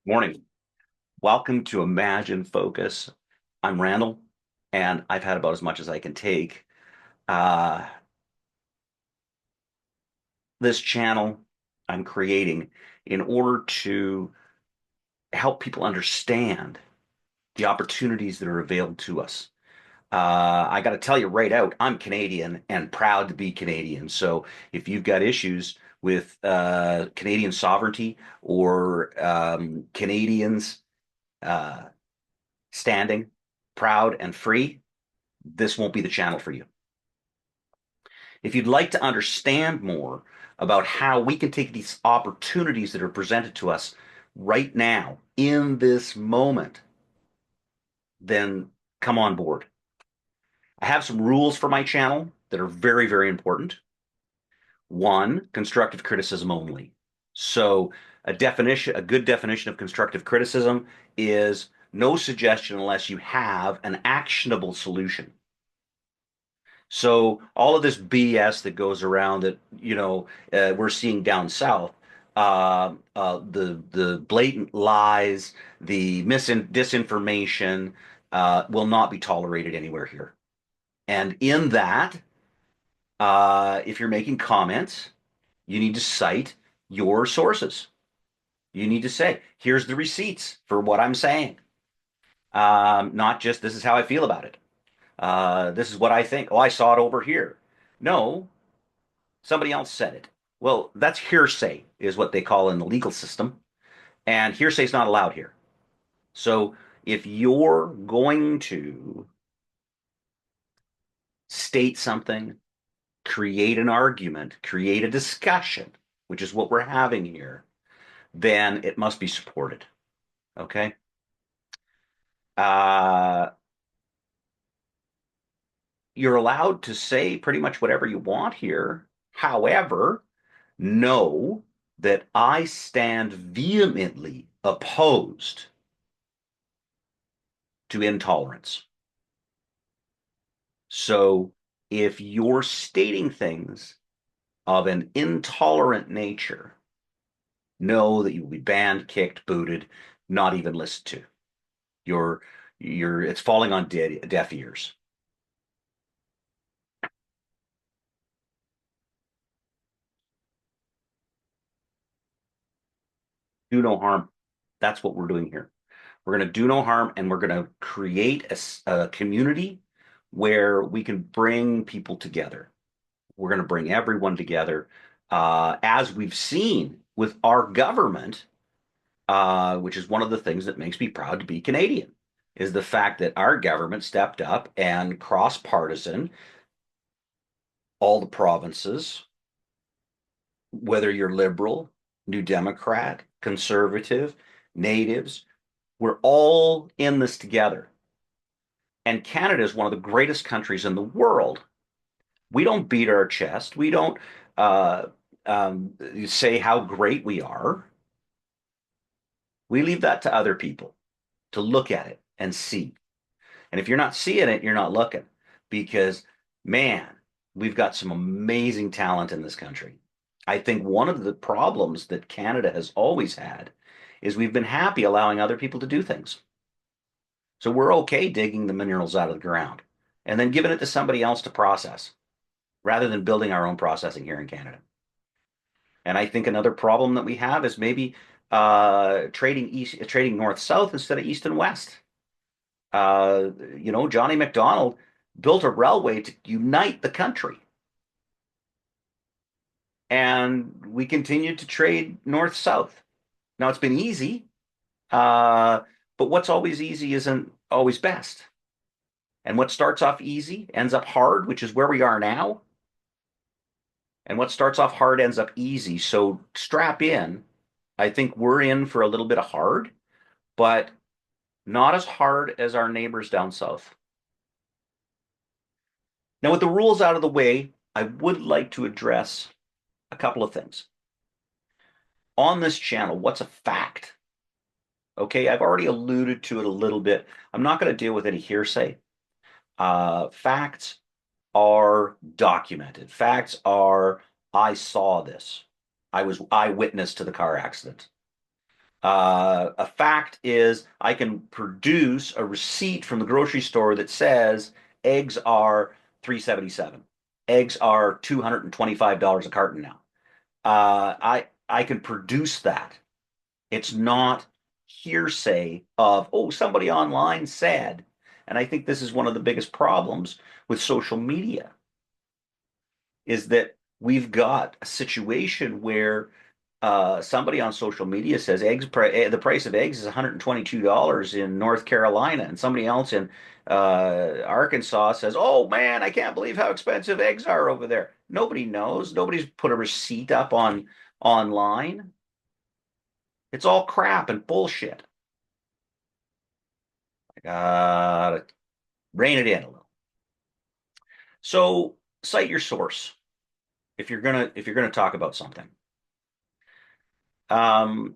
Morning. Welcome to Imagine Focus. I'm Randall, and I've had about as much as I can take. Uh, this channel I'm creating in order to help people understand the opportunities that are available to us. I got to tell you right out, I'm Canadian and proud to be Canadian. So if you've got issues with Canadian sovereignty or Canadians uh, standing proud and free, this won't be the channel for you. If you'd like to understand more about how we can take these opportunities that are presented to us right now in this moment, then come on board. I have some rules for my channel that are very, very important. One, constructive criticism only. So a good definition of constructive criticism is no suggestion unless you have an actionable solution. So all of this BS that goes around that, we're seeing down south, the blatant lies, the disinformation, will not be tolerated anywhere here. And in that, if you're making comments, you need to cite your sources. You need to say, here's the receipts for what I'm saying. Not just this is how I feel about it. This is what I think. Oh, I saw it over here. No, somebody else said it. Well, that's hearsay, is what they call in the legal system. And hearsay is not allowed here. So if you're going to state something, create an argument, create a discussion, which is what we're having here, then it must be supported. Okay. Uh, you're allowed to say pretty much whatever you want here. However, know that I stand vehemently opposed to intolerance. So if you're stating things of an intolerant nature, know that you will be banned, kicked, booted, not even listened to. You're it's falling on deaf ears. Do no harm. That's what we're doing here. We're going to do no harm, and we're going to create a community where we can bring people together. We're going to bring everyone together, as we've seen with our government, which is one of the things that makes me proud to be Canadian, is the fact that our government stepped up and cross-partisan, all the provinces, whether you're liberal, New Democrat, conservative, natives, we're all in this together. And Canada is one of the greatest countries in the world. We don't beat our chest. We don't uh, say how great we are. We leave that to other people to look at it and see. And if you're not seeing it, you're not looking because, man, we've got some amazing talent in this country. I think one of the problems that Canada has always had is we've been happy allowing other people to do things. So we're okay digging the minerals out of the ground and then giving it to somebody else to process rather than building our own processing here in Canada. And I think another problem that we have is maybe trading north south instead of east and west. Johnny MacDonald built a railway to unite the country, and we continued to trade north south. Now it's been easy, uh, but what's always easy isn't always best. And what starts off easy ends up hard, which is where we are now. And what starts off hard ends up easy. So strap in. I think we're in for a little bit of hard, but not as hard as our neighbors down south. Now, with the rules out of the way, I would like to address a couple of things. On this channel, what's a fact? Okay, I've already alluded to it a little bit. I'm not going to deal with any hearsay. Facts are documented. Facts are, I saw this. I was eyewitness to the car accident. A fact is I can produce a receipt from the grocery store that says eggs are 377. Eggs are $225 a carton now. I can produce that. It's not hearsay of, oh, somebody online said. And I think this is one of the biggest problems with social media is that we've got a situation where somebody on social media says the price of eggs is $122 in North Carolina, and somebody else in Arkansas says, "Oh man, I can't believe how expensive eggs are over there." Nobody knows. Nobody's put a receipt up on online. It's all crap and bullshit. I rein it in a little. So cite your source if you're gonna talk about something. Um,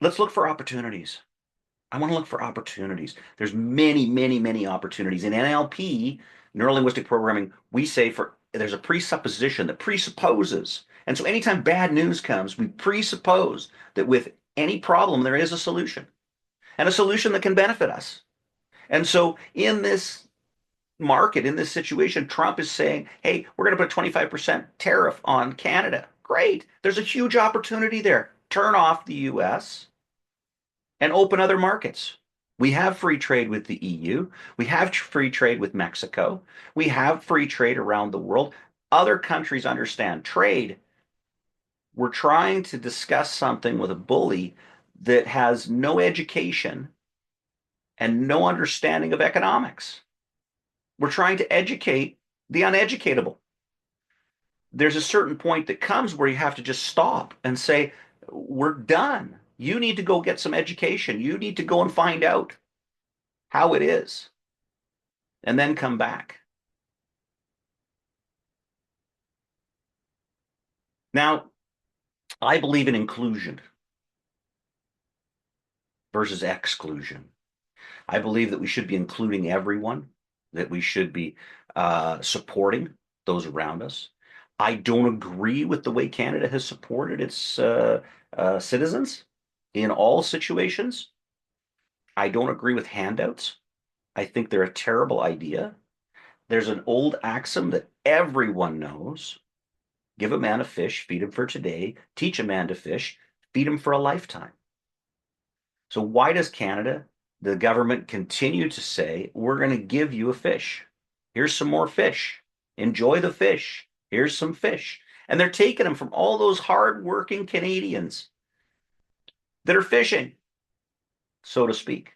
let's look for opportunities. I want to look for opportunities. There's many, many, many opportunities. In NLP, neuro-linguistic programming, we say there's a presupposition that presupposes. And so anytime bad news comes, we presuppose that with any problem, there is a solution and a solution that can benefit us. And so in this market, in this situation, Trump is saying, hey, we're going to put a 25% tariff on Canada. Great. There's a huge opportunity there. Turn off the US and open other markets. We have free trade with the EU. We have free trade with Mexico. We have free trade around the world. Other countries understand trade. We're trying to discuss something with a bully that has no education and no understanding of economics. We're trying to educate the uneducatable. There's a certain point that comes where you have to just stop and say, we're done. You need to go get some education. You need to go and find out how it is and then come back. Now, I believe in inclusion versus exclusion. I believe that we should be including everyone, that we should be supporting those around us. I don't agree with the way Canada has supported its citizens in all situations. I don't agree with handouts. I think they're a terrible idea. There's an old axiom that everyone knows. Give a man a fish, feed him for today. Teach a man to fish, feed him for a lifetime. So why does Canada, the government, continue to say, we're going to give you a fish? Here's some more fish. Enjoy the fish. Here's some fish. And they're taking them from all those hardworking Canadians that are fishing, so to speak.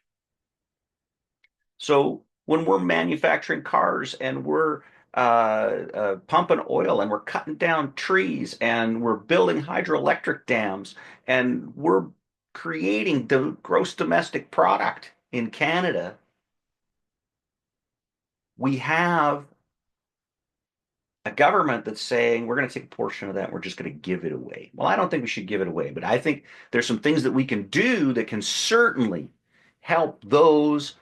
So when we're manufacturing cars and we're pumping oil and we're cutting down trees and we're building hydroelectric dams and we're creating the gross domestic product in Canada, we have a government that's saying we're going to take a portion of that and we're just going to give it away. Well, I don't think we should give it away, but I think there's some things that we can do that can certainly help those,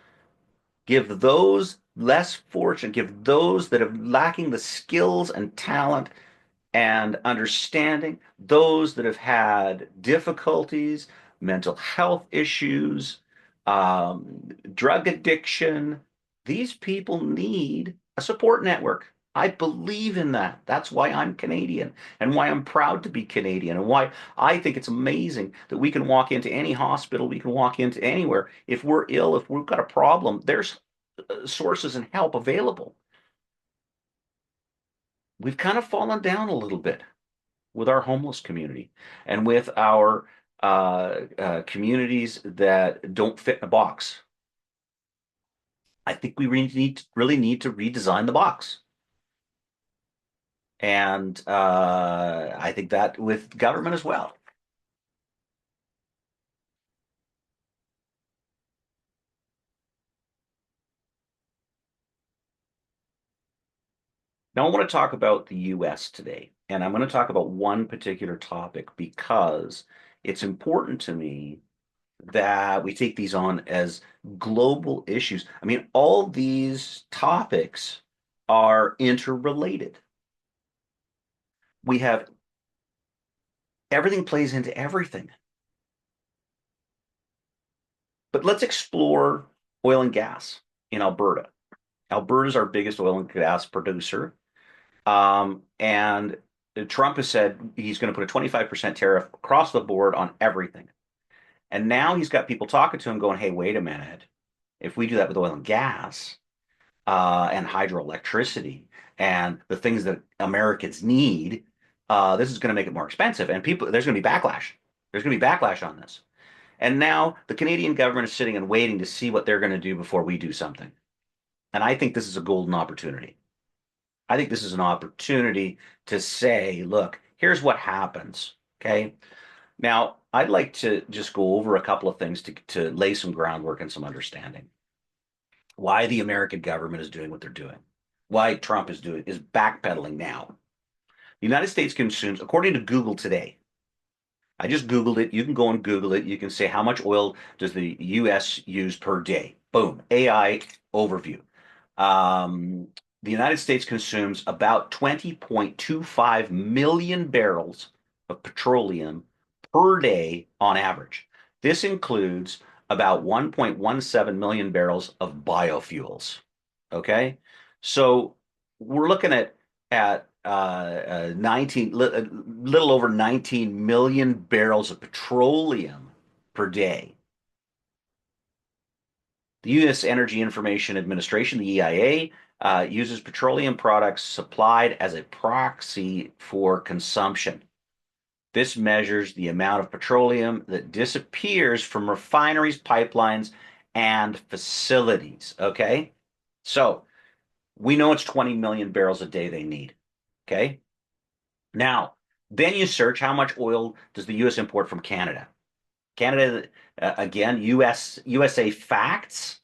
give those less fortunate, give those that are lacking the skills and talent and understanding, those that have had difficulties, mental health issues, drug addiction. These people need a support network. I believe in that. That's why I'm Canadian and why I'm proud to be Canadian and why I think it's amazing that we can walk into any hospital, we can walk into anywhere. If we're ill, if we've got a problem, there's sources and help available. We've kind of fallen down a little bit with our homeless community and with our communities that don't fit in a box. I think we really need to redesign the box. And I think that with government as well. Now, I want to talk about the US today, and I'm going to talk about one particular topic because it's important to me that we take these on as global issues. I mean, all these topics are interrelated. We have everything plays into everything. But let's explore oil and gas in Alberta. Alberta is our biggest oil and gas producer. And Trump has said he's going to put a 25% tariff across the board on everything. And now he's got people talking to him going, hey, wait a minute. If we do that with oil and gas and hydroelectricity and the things that Americans need, this is going to make it more expensive. And people, there's going to be backlash. There's going to be backlash on this. And now the Canadian government is sitting and waiting to see what they're going to do before we do something. And I think this is a golden opportunity. I think this is an opportunity to say, look, here's what happens. Okay. Now, I'd like to just go over a couple of things to lay some groundwork and some understanding. Why the American government is doing what they're doing. Why Trump is backpedaling now. The United States consumes, according to Google today, I just Googled it. You can go and Google it. You can say how much oil does the US use per day? Boom. AI overview. Um, the United States consumes about 20.25 million barrels of petroleum per day on average. This includes about 1.17 million barrels of biofuels. Okay. So we're looking at 19 little over 19 million barrels of petroleum per day. The U.S. Energy Information Administration, the EIA, uses petroleum products supplied as a proxy for consumption. This measures the amount of petroleum that disappears from refineries, pipelines, and facilities. Okay. So we know it's 20 million barrels a day they need. Okay. Now, then you search how much oil does the US import from Canada? Canada, again, USA facts.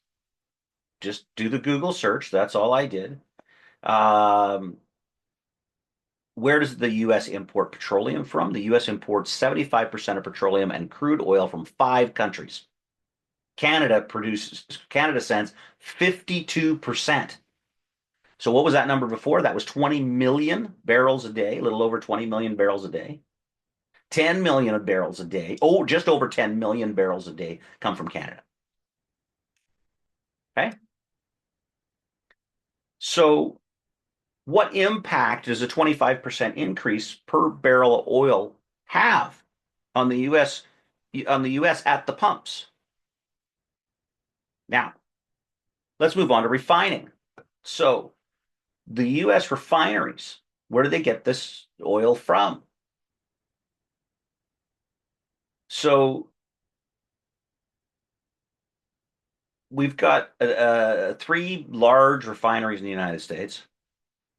Just do the Google search. That's all I did. Um, where does the US import petroleum from? The US imports 75% of petroleum and crude oil from five countries. Canada sends 52%. So what was that number before? That was 20 million barrels a day, a little over 20 million barrels a day. 10 million barrels a day. Oh, just over 10 million barrels a day come from Canada. Okay. So what impact does a 25% increase per barrel of oil have on the US at the pumps? Now, let's move on to refining. So the US refineries, where do they get this oil from? So we've got three large refineries in the United States.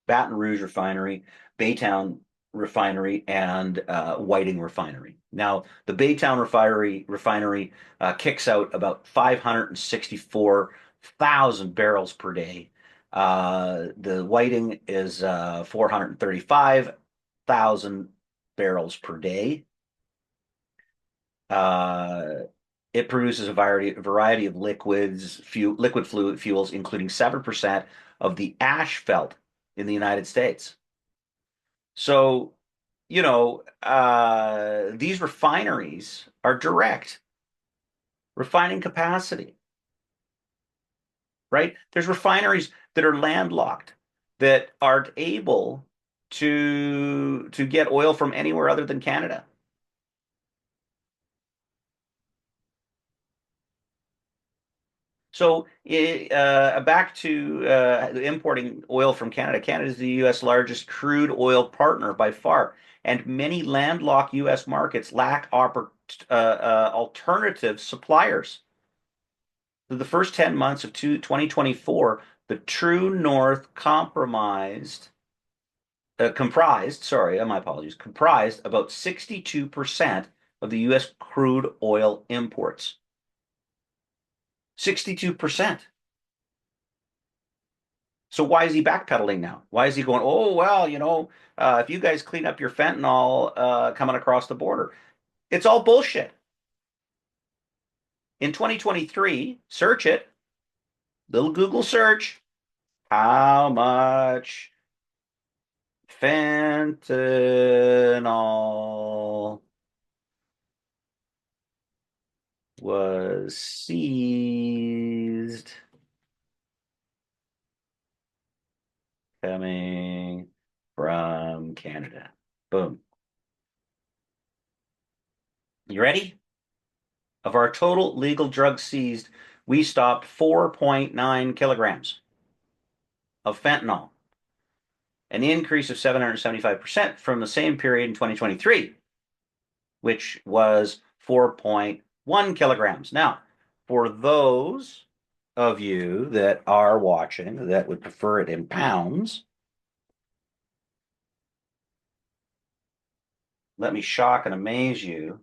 Baton Rouge Refinery, Baytown Refinery, and Whiting Refinery. Now, the Baytown refinery kicks out about 564,000 barrels per day. The Whiting is 435,000 barrels per day. Uh, it produces a variety of liquid fluid fuels, including 7% of the asphalt in the United States. So, these refineries are direct refining capacity, right? There's refineries that are landlocked that aren't able to get oil from anywhere other than Canada. So back to importing oil from Canada. Canada is the U.S. largest crude oil partner by far, and many landlocked U.S. markets lack alternative suppliers. For the first 10 months of 2024, the True North my apologies, comprised about 62% of the U.S. crude oil imports. 62%. So why is he backpedaling now? Why is he going, oh, well, if you guys clean up your fentanyl coming across the border? It's all bullshit. In 2023, search it, little Google search, how much fentanyl was seized coming from Canada. Boom. You ready? Of our total legal drugs seized, we stopped 4.9 kilograms of fentanyl, an increase of 775% from the same period in 2023, which was 4.1 kilograms. Now, for those of you that are watching that would prefer it in pounds, let me shock and amaze you.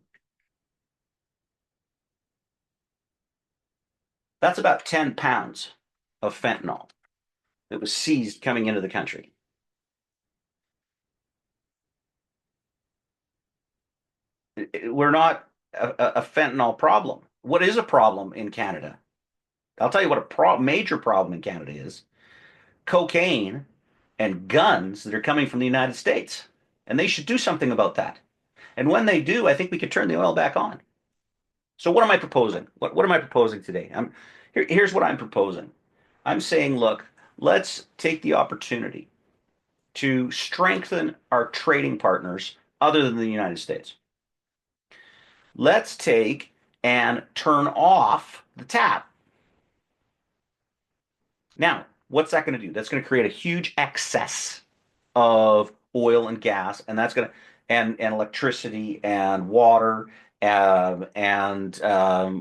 That's about 10 pounds of fentanyl that was seized coming into the country. We're not a fentanyl problem. What is a problem in Canada? I'll tell you what major problem in Canada is: cocaine and guns that are coming from the United States. And they should do something about that. And when they do, I think we could turn the oil back on. So what am I proposing? What am I proposing today? Here's what I'm proposing. I'm saying, look, let's take the opportunity to strengthen our trading partners other than the United States. Let's take and turn off the tap. Now, what's that going to do? That's going to create a huge excess of oil and gas, and that's going to and electricity and water and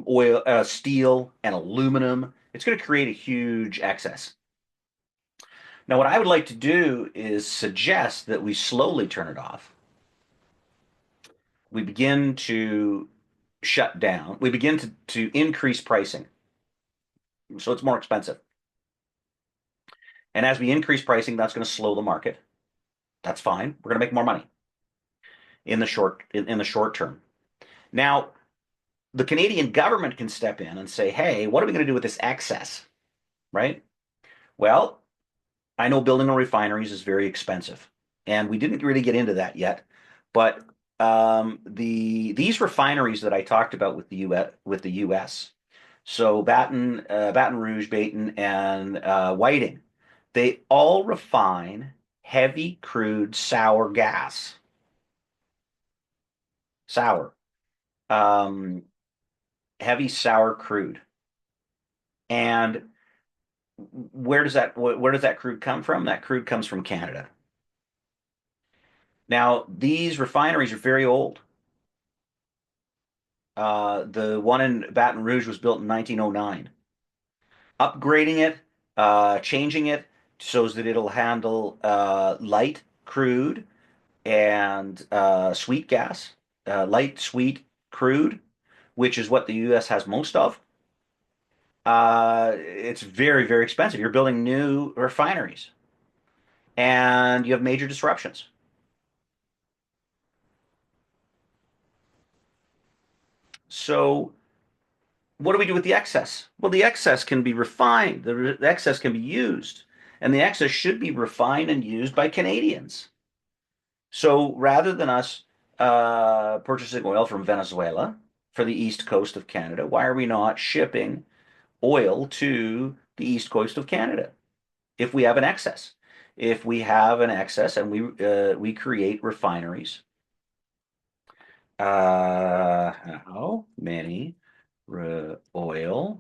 oil, steel and aluminum. It's going to create a huge excess. Now, what I would like to do is suggest that we slowly turn it off. We begin to shut down. We begin to increase pricing, so it's more expensive. And as we increase pricing, that's going to slow the market. That's fine. We're going to make more money in the short term. Now, the Canadian government can step in and say, "Hey, what are we going to do with this excess?" Right? Well, I know building a refineries is very expensive, and we didn't really get into that yet. But these refineries that I talked about with the U.S. So Baton Rouge, Baton, and Whiting, they all refine heavy crude sour gas. Sour. Um, Heavy sour crude. And where does that crude come from? That crude comes from Canada. Now, these refineries are very old. The one in Baton Rouge was built in 1909. Upgrading it, changing it so that it'll handle light crude and sweet gas, light sweet crude, which is what the U.S. has most of. It's very, very expensive. You're building new refineries and you have major disruptions. So, what do we do with the excess? Well, the excess can be refined, the excess can be used, and the excess should be refined and used by Canadians. So, rather than us purchasing oil from Venezuela for the east coast of Canada, why are we not shipping oil to the east coast of Canada if we have an excess? If we have an excess and we create refineries, how many oil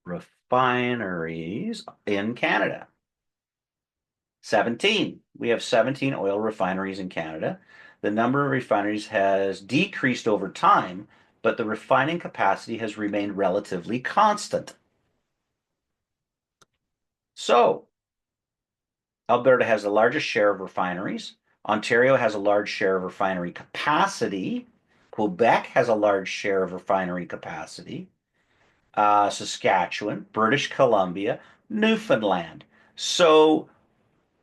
refineries in Canada? 17. We have 17 oil refineries in Canada. The number of refineries has decreased over time, but the refining capacity has remained relatively constant. So, Alberta has the largest share of refineries. Ontario has a large share of refinery capacity. Quebec has a large share of refinery capacity. Saskatchewan, British Columbia, Newfoundland. So,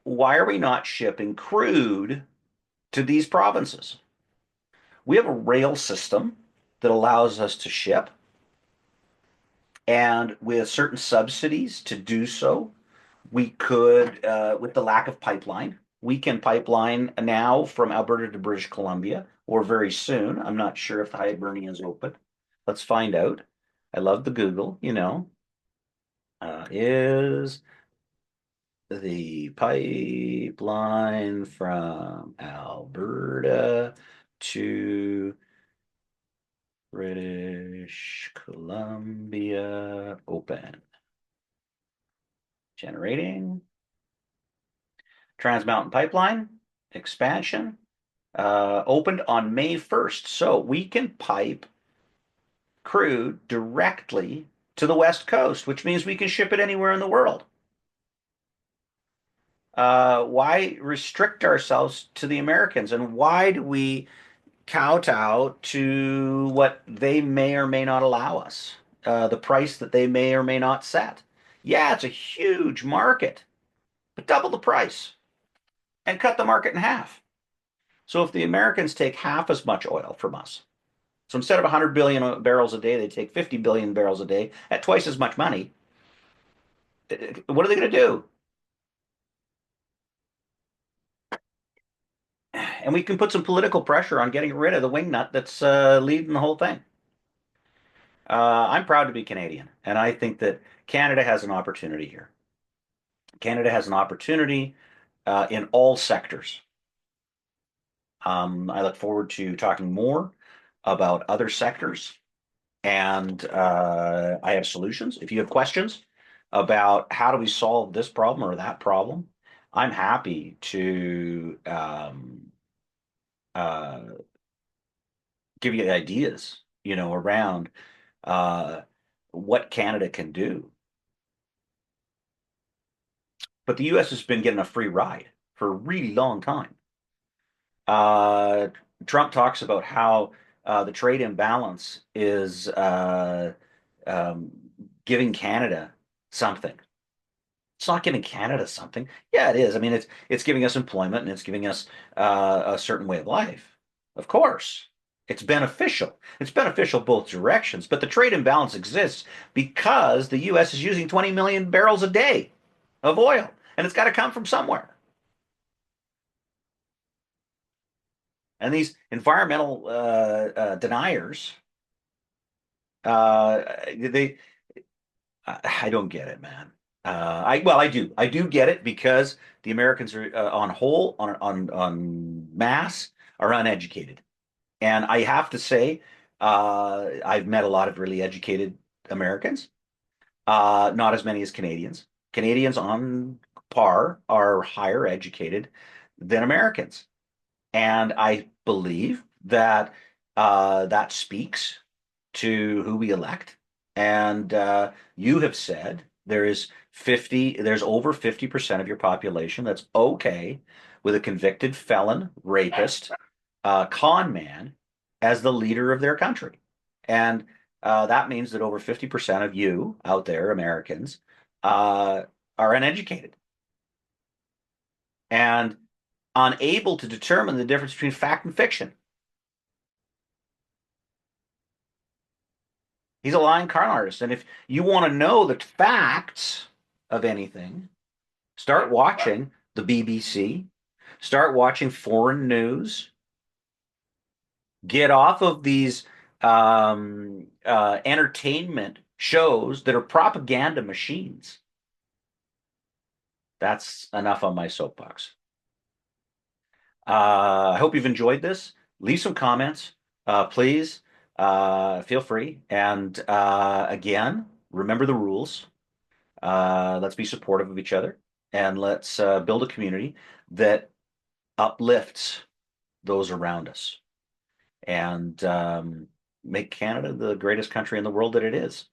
why are we not shipping crude to these provinces? We have a rail system that allows us to ship, and with certain subsidies to do so, we could, with the lack of pipeline, we can pipeline now from Alberta to British Columbia, or very soon. I'm not sure if the Hibernia is open. Let's find out. I love the Google, is the pipeline from Alberta to British Columbia open? Generating. Trans Mountain Pipeline expansion opened on May 1st. So we can pipe crude directly to the West Coast, which means we can ship it anywhere in the world. Why restrict ourselves to the Americans? And why do we kowtow to what they may or may not allow us, the price that they may or may not set? Yeah, it's a huge market, but double the price and cut the market in half. So if the Americans take half as much oil from us, so instead of 100 billion barrels a day, they take 50 billion barrels a day at twice as much money. What are they going to do? And we can put some political pressure on getting rid of the wingnut that's leading the whole thing. I'm proud to be Canadian, and I think that Canada has an opportunity here. Canada has an opportunity in all sectors. I look forward to talking more about other sectors, and I have solutions. If you have questions about how do we solve this problem or that problem, I'm happy to uh, give you ideas, around uh, what Canada can do. But the U.S. has been getting a free ride for a really long time. Uh, Trump talks about how the trade imbalance is um, giving Canada something. It's not giving Canada something. Yeah, it is. I mean, it's giving us employment and it's giving us a certain way of life. Of course, it's beneficial. It's beneficial both directions. But the trade imbalance exists because the U.S. is using 20 million barrels a day of oil, and it's got to come from somewhere. And these environmental deniers, they I don't get it, man. I do. I do get it because the Americans are on whole, on mass, are uneducated. And I have to say, I've met a lot of really educated Americans, not as many as Canadians. Canadians on par are higher educated than Americans. And I believe that that speaks to who we elect. And you have said there's over 50% of your population that's okay with a convicted felon, rapist, con man as the leader of their country. And that means that over 50% of you out there, Americans, are uneducated and unable to determine the difference between fact and fiction. He's a lying con artist. And if you want to know the facts of anything, start watching the BBC, start watching foreign news, get off of these entertainment shows that are propaganda machines. That's enough on my soapbox. I hope you've enjoyed this. Leave some comments, please. Feel free. And again, remember the rules. Let's be supportive of each other and let's build a community that uplifts those around us and make Canada the greatest country in the world that it is.